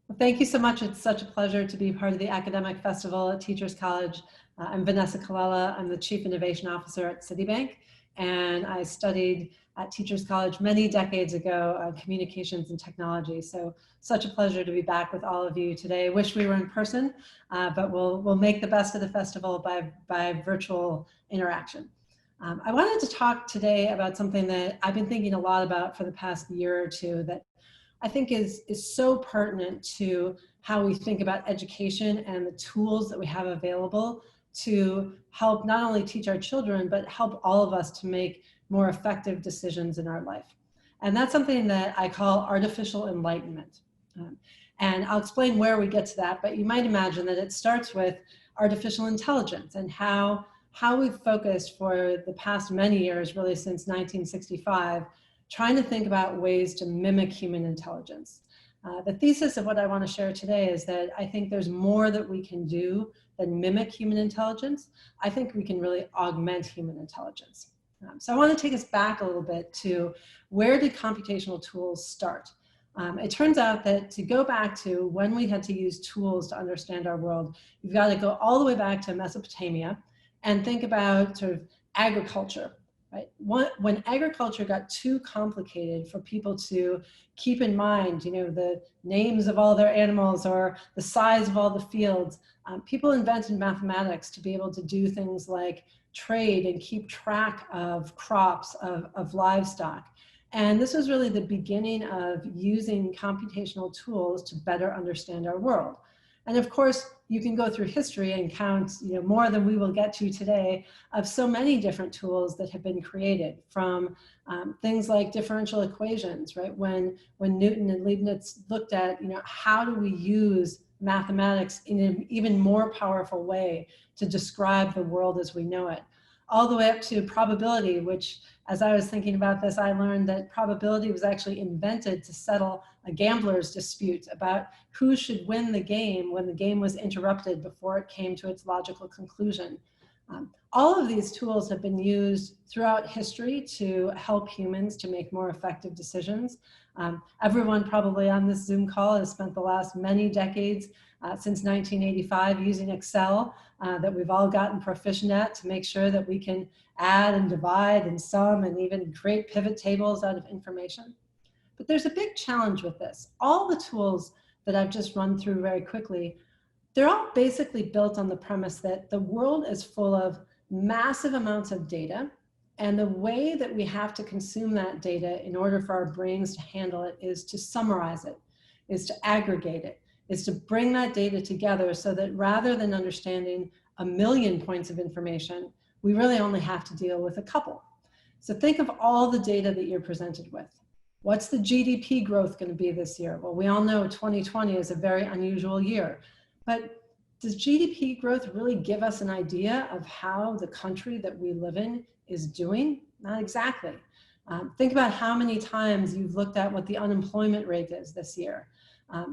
Well, thank you so much. It's such a pleasure to be part of the Academic Festival at Teachers College. I'm Vanessa Colella. I'm the Chief Innovation Officer at Citibank, and I studied at Teachers College many decades ago, communications and technology. So such a pleasure to be back with all of you today. Wish we were in person, but we'll make the best of the festival by virtual interaction. I wanted to talk today about something that I've been thinking a lot about for the past year or two that I think is so pertinent to how we think about education and the tools that we have available to help not only teach our children, but help all of us to make more effective decisions in our life. And that's something that I call artificial enlightenment. And I'll explain where we get to that, but you might imagine that it starts with artificial intelligence and how we've focused for the past many years, really since 1965, trying to think about ways to mimic human intelligence. The thesis of what I want to share today is that I think there's more that we can do than mimic human intelligence. I think we can really augment human intelligence. So I want to take us back a little bit to where did computational tools start? It turns out that to go back to when we had to use tools to understand our world, you've got to go all the way back to Mesopotamia and think about sort of agriculture. Right? When agriculture got too complicated for people to keep in mind, the names of all their animals or the size of all the fields, people invented mathematics to be able to do things like trade and keep track of crops, of livestock. And this was really the beginning of using computational tools to better understand our world. And of course, you can go through history and count more than we will get to today of so many different tools that have been created, from things like differential equations, right? When Newton and Leibniz looked at how do we use mathematics in an even more powerful way to describe the world as we know it, all the way up to probability, which, as I was thinking about this, I learned that probability was actually invented to settle a gambler's dispute about who should win the game when the game was interrupted before it came to its logical conclusion. All of these tools have been used throughout history to help humans to make more effective decisions. Everyone probably on this Zoom call has spent the last many decades since 1985 using Excel that we've all gotten proficient at to make sure that we can add and divide and sum and even create pivot tables out of information. But there's a big challenge with this. All the tools that I've just run through very quickly, they're all basically built on the premise that the world is full of massive amounts of data, and the way that we have to consume that data in order for our brains to handle it is to summarize it, is to aggregate it, is to bring that data together so that rather than understanding a million points of information, we really only have to deal with a couple. So think of all the data that you're presented with. What's the GDP growth going to be this year? Well, we all know 2020 is a very unusual year, but does GDP growth really give us an idea of how the country that we live in is doing? Not exactly. Think about how many times you've looked at what the unemployment rate is this year.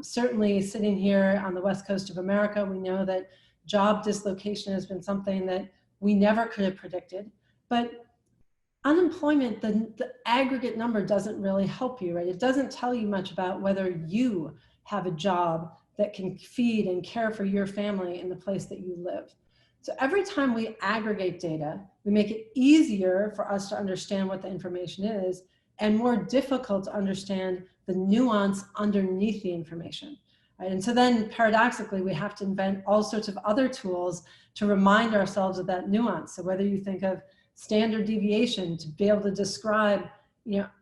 Certainly sitting here on the West Coast of America, we know that job dislocation has been something that we never could have predicted, but unemployment, the aggregate number doesn't really help you, right? It doesn't tell you much about whether you have a job that can feed and care for your family in the place that you live. So every time we aggregate data, we make it easier for us to understand what the information is and more difficult to understand the nuance underneath the information. Right? And so then paradoxically, we have to invent all sorts of other tools to remind ourselves of that nuance. So whether you think of standard deviation to be able to describe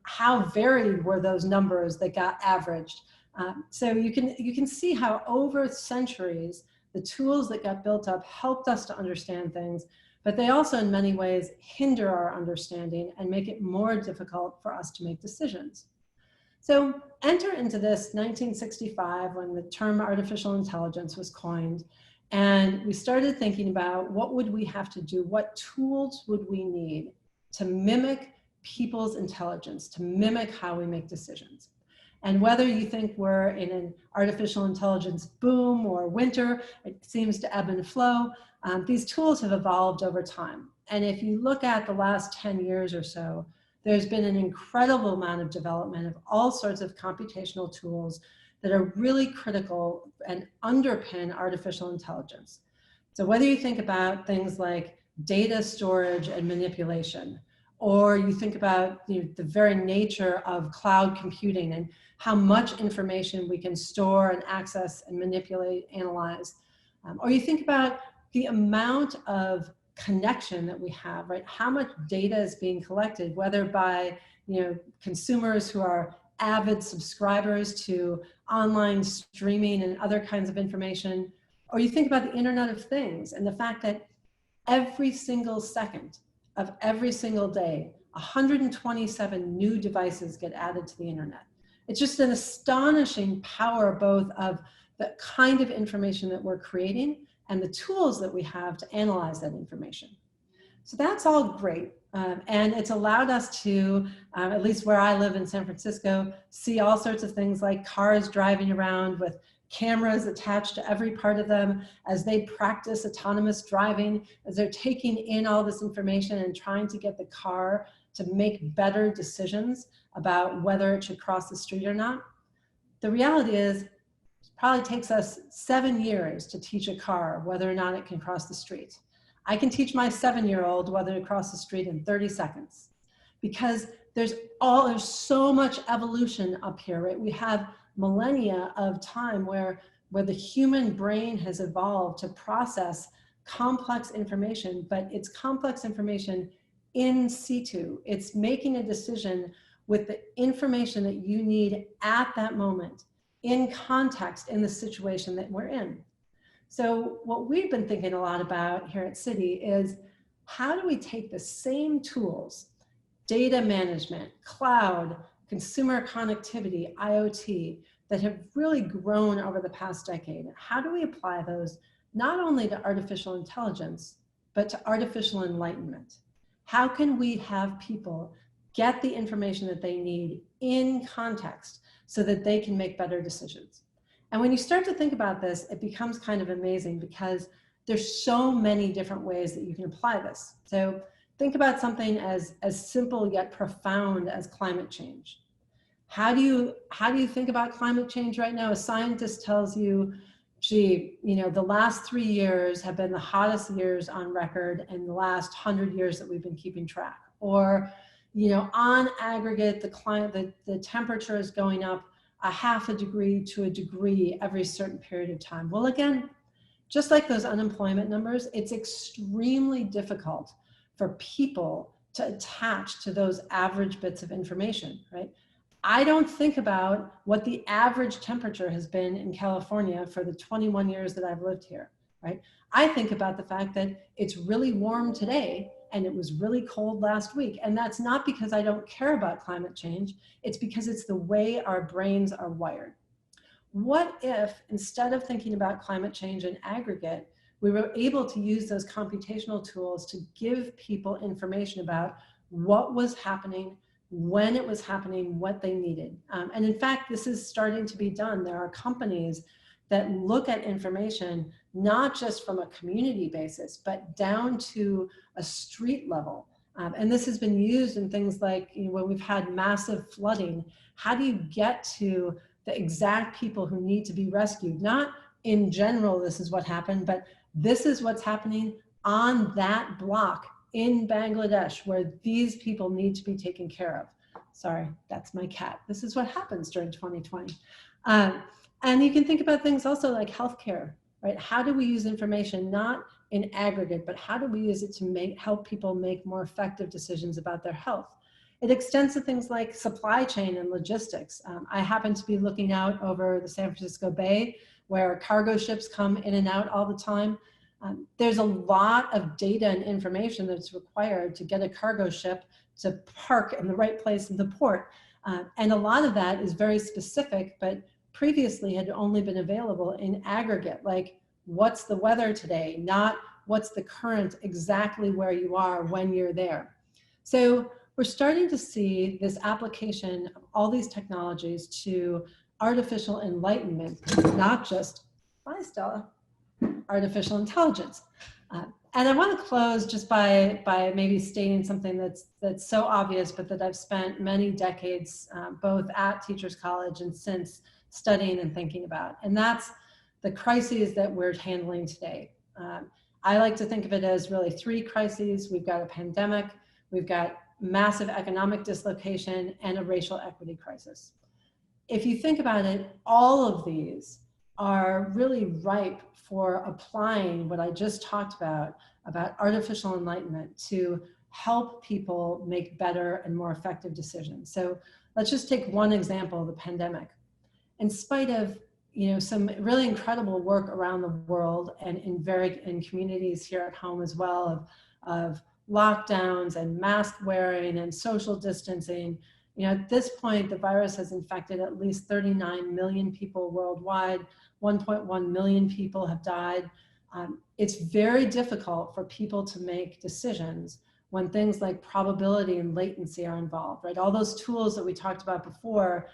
how varied were those numbers that got averaged. So you can see how over centuries, the tools that got built up helped us to understand things, but they also in many ways hinder our understanding and make it more difficult for us to make decisions. So enter into this 1965 when the term artificial intelligence was coined, and we started thinking about what would we have to do, what tools would we need to mimic people's intelligence, to mimic how we make decisions. And whether you think we're in an artificial intelligence boom or winter, it seems to ebb and flow, these tools have evolved over time. And if you look at the last 10 years or so, there's been an incredible amount of development of all sorts of computational tools that are really critical and underpin artificial intelligence. So whether you think about things like data storage and manipulation, or you think about the very nature of cloud computing and how much information we can store and access and manipulate, analyze, or you think about the amount of connection that we have, right? How much data is being collected, whether by consumers who are avid subscribers to online streaming and other kinds of information, or you think about the Internet of Things and the fact that every single second of every single day, 127 new devices get added to the internet. It's just an astonishing power both of the kind of information that we're creating and the tools that we have to analyze that information. So that's all great. And it's allowed us to, at least where I live in San Francisco, see all sorts of things like cars driving around with cameras attached to every part of them as they practice autonomous driving, as they're taking in all this information and trying to get the car to make better decisions about whether it should cross the street or not. The reality is, it probably takes us 7 years to teach a car whether or not it can cross the street. I can teach my 7-year-old whether to cross the street in 30 seconds because there's so much evolution up here, right? We have millennia of time where the human brain has evolved to process complex information, but it's complex information in situ. It's making a decision with the information that you need at that moment, in context, in the situation that we're in. So what we've been thinking a lot about here at Citi is how do we take the same tools, data management, cloud, consumer connectivity, IoT, that have really grown over the past decade. How do we apply those not only to artificial intelligence, but to artificial enlightenment? How can we have people get the information that they need in context so that they can make better decisions? And when you start to think about this, it becomes kind of amazing because there's so many different ways that you can apply this. So think about something as simple yet profound as climate change. How do you think about climate change right now? A scientist tells you, gee, the last 3 years have been the hottest years on record in the last 100 years that we've been keeping track. Or, on aggregate, the temperature is going up 0.5 degree to 1 degree every certain period of time. Well, again, just like those unemployment numbers, it's extremely difficult for people to attach to those average bits of information, right? I don't think about what the average temperature has been in California for the 21 years that I've lived here, right? I think about the fact that it's really warm today and it was really cold last week. And that's not because I don't care about climate change. It's because it's the way our brains are wired. What if, instead of thinking about climate change in aggregate, we were able to use those computational tools to give people information about what was happening, when it was happening, what they needed. And in fact, this is starting to be done. There are companies that look at information, not just from a community basis, but down to a street level. And this has been used in things like when we've had massive flooding, how do you get to the exact people who need to be rescued? Not in general, this is what happened, but this is what's happening on that block in Bangladesh where these people need to be taken care of. Sorry, that's my cat. This is what happens during 2020. And you can think about things also like healthcare, right? How do we use information, not in aggregate, but how do we use it to help people make more effective decisions about their health? It extends to things like supply chain and logistics. I happen to be looking out over the San Francisco Bay where cargo ships come in and out all the time. There's a lot of data and information that's required to get a cargo ship to park in the right place in the port. And a lot of that is very specific, but previously had only been available in aggregate, like what's the weather today, not what's the current exactly where you are when you're there. So we're starting to see this application of all these technologies to artificial enlightenment, not just, bye Stella, artificial intelligence. And I want to close just by maybe stating something that's so obvious, but that I've spent many decades, both at Teachers College and since, studying and thinking about. And that's the crises that we're handling today. I like to think of it as really three crises. We've got a pandemic, we've got massive economic dislocation, and a racial equity crisis. If you think about it, all of these are really ripe for applying what I just talked about artificial enlightenment to help people make better and more effective decisions. So let's just take one example, the pandemic. In spite of some really incredible work around the world and in communities here at home as well of lockdowns and mask wearing and social distancing, at this point, the virus has infected at least 39 million people worldwide. 1.1 million people have died. It's very difficult for people to make decisions when things like probability and latency are involved, right? All those tools that we talked about before,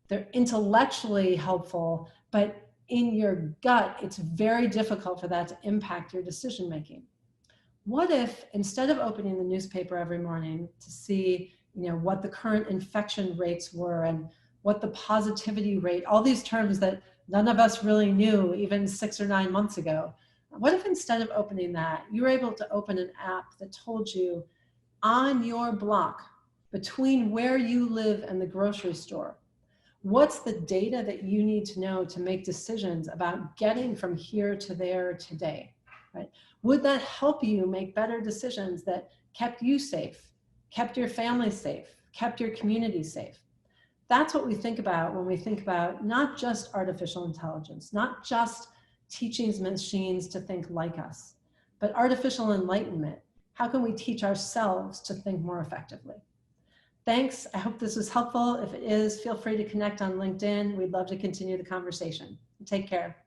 they're intellectually helpful, but in your gut, it's very difficult for that to impact your decision making. What if, instead of opening the newspaper every morning to see what the current infection rates were and what the positivity rate, all these terms that none of us really knew even 6 or 9 months ago, what if instead of opening that, you were able to open an app that told you on your block, between where you live and the grocery store, what's the data that you need to know to make decisions about getting from here to there today, right? Would that help you make better decisions that kept you safe, kept your family safe, kept your community safe? That's what we think about when we think about not just artificial intelligence, not just teaching machines to think like us, but artificial enlightenment. How can we teach ourselves to think more effectively? Thanks. I hope this was helpful. If it is, feel free to connect on LinkedIn. We'd love to continue the conversation. Take care.